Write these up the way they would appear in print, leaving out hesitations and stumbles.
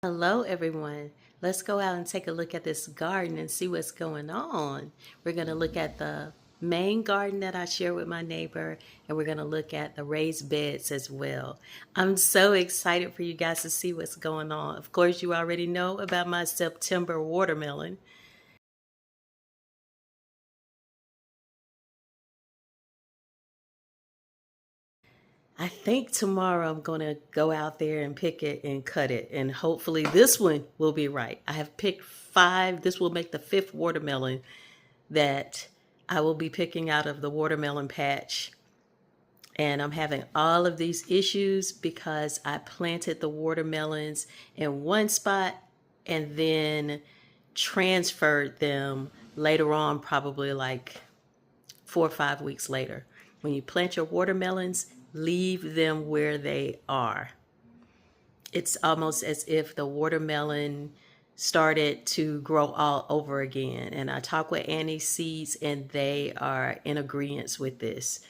Hello everyone. Let's go out and take a look at this garden and see what's going on. We're going to look at the main garden that I share with my neighbor, and we're going to look at the raised beds as well. I'm so excited for you guys to see what's going on. Of course, you already know about my September watermelon. I think tomorrow I'm going to go out there and pick it and cut it, and hopefully this one will be right. I have picked 5. This will make the 5th watermelon that I will be picking out of the watermelon patch. And I'm having all of these issues because I planted the watermelons in one spot and then transferred them later on, probably like 4 or 5 weeks later. When you plant your watermelons, leave them where they are. It's almost as if the watermelon started to grow all over again. And I talked with Annie Seeds, and they are in agreement with this.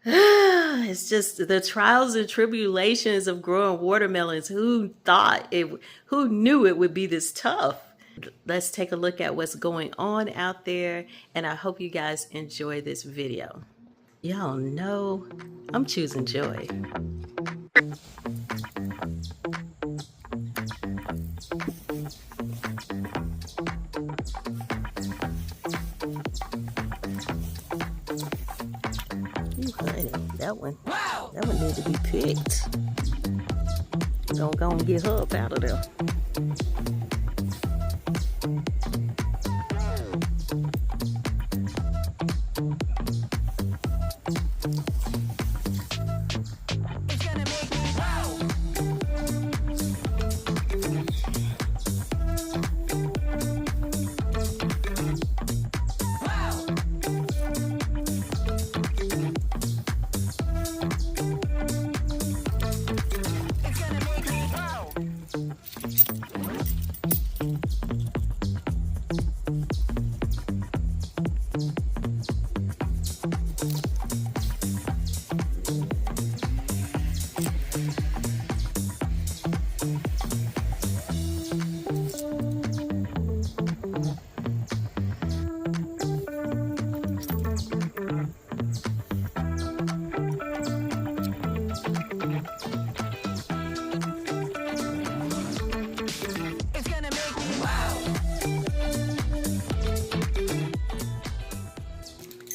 It's just the trials and tribulations of growing watermelons. Who knew it would be this tough? Let's take a look at what's going on out there, and I hope you guys enjoy this video. Y'all know I'm choosing joy. Ooh, honey, that one needs to be picked. Don't go and get her up out of there.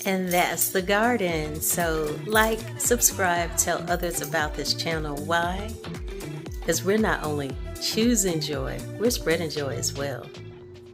And that's the garden. So like, subscribe, tell others about this channel. Why? Because we're not only choosing joy, we're spreading joy as well.